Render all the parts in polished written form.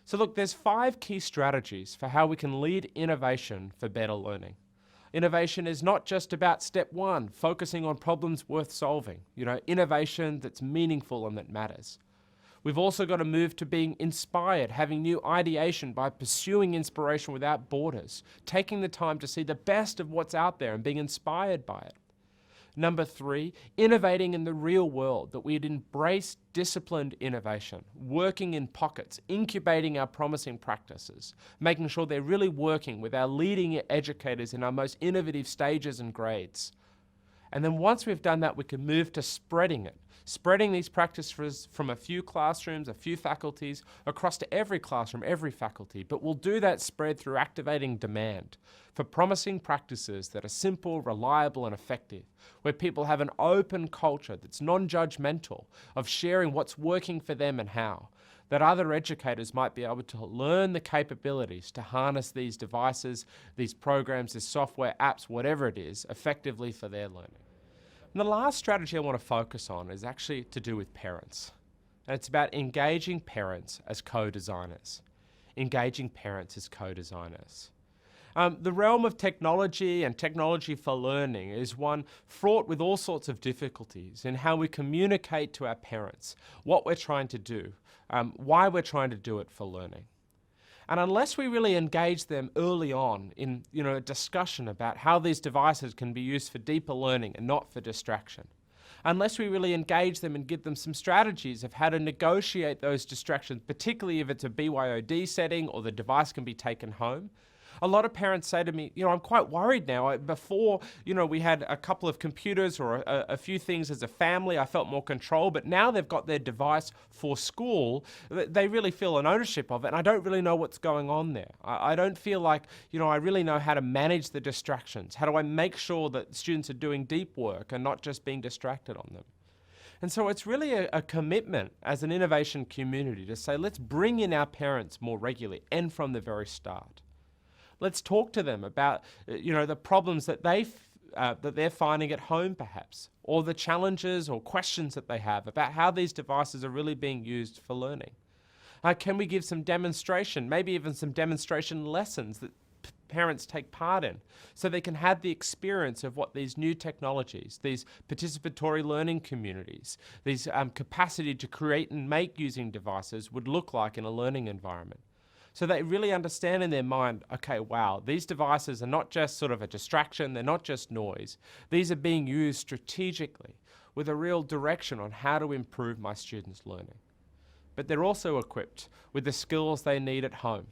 So look, there's 5 key strategies for how we can lead innovation for better learning. Innovation is not just about step 1, focusing on problems worth solving. Innovation that's meaningful and that matters. We've also got to move to being inspired, having new ideation by pursuing inspiration without borders, taking the time to see the best of what's out there and being inspired by it. Number 3, innovating in the real world, that we'd embrace disciplined innovation, working in pockets, incubating our promising practices, making sure they're really working with our leading educators in our most innovative stages and grades. And then once we've done that, we can move to spreading it, spreading these practices from a few classrooms, a few faculties, across to every classroom, every faculty. But we'll do that spread through activating demand for promising practices that are simple, reliable, and effective, where people have an open culture that's non-judgmental of sharing what's working for them and how, that other educators might be able to learn the capabilities to harness these devices, these programs, this software, apps, whatever it is, effectively for their learning. And the last strategy I want to focus on is actually to do with parents. And it's about engaging parents as co-designers. Engaging parents as co-designers. The realm of technology and technology for learning is one fraught with all sorts of difficulties in how we communicate to our parents what we're trying to do, why we're trying to do it for learning. And unless we really engage them early on in a discussion about how these devices can be used for deeper learning and not for distraction, unless we really engage them and give them some strategies of how to negotiate those distractions, particularly if it's a BYOD setting or the device can be taken home, a lot of parents say to me, I'm quite worried now. Before, we had a couple of computers or a few things as a family, I felt more control, but now they've got their device for school. They really feel an ownership of it, and I don't really know what's going on there. I don't feel like, I really know how to manage the distractions. How do I make sure that students are doing deep work and not just being distracted on them? And so it's really a commitment as an innovation community to say, let's bring in our parents more regularly and from the very start. Let's talk to them about, the problems that they're finding at home, perhaps, or the challenges or questions that they have about how these devices are really being used for learning. Can we give some demonstration, maybe even some demonstration lessons that parents take part in, so they can have the experience of what these new technologies, these participatory learning communities, these capacity to create and make using devices would look like in a learning environment. So they really understand in their mind, okay, wow, these devices are not just sort of a distraction, they're not just noise. These are being used strategically with a real direction on how to improve my students' learning. But they're also equipped with the skills they need at home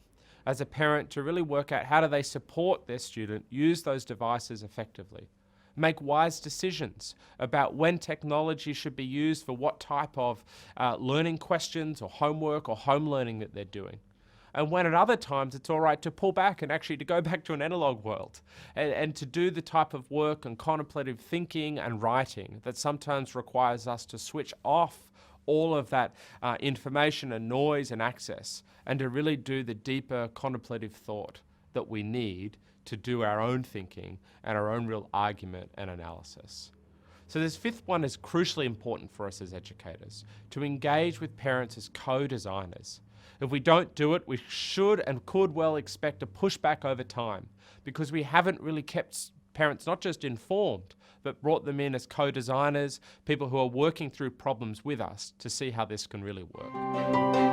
as a parent to really work out how do they support their student use those devices effectively. Make wise decisions about when technology should be used for what type of learning questions or homework or home learning that they're doing. And when at other times it's all right to pull back and actually to go back to an analog world and to do the type of work and contemplative thinking and writing that sometimes requires us to switch off all of that information and noise and access and to really do the deeper contemplative thought that we need to do our own thinking and our own real argument and analysis. So this fifth one is crucially important for us as educators, to engage with parents as co-designers. If we don't do it, we should and could well expect a pushback over time because we haven't really kept parents not just informed, but brought them in as co-designers, people who are working through problems with us to see how this can really work.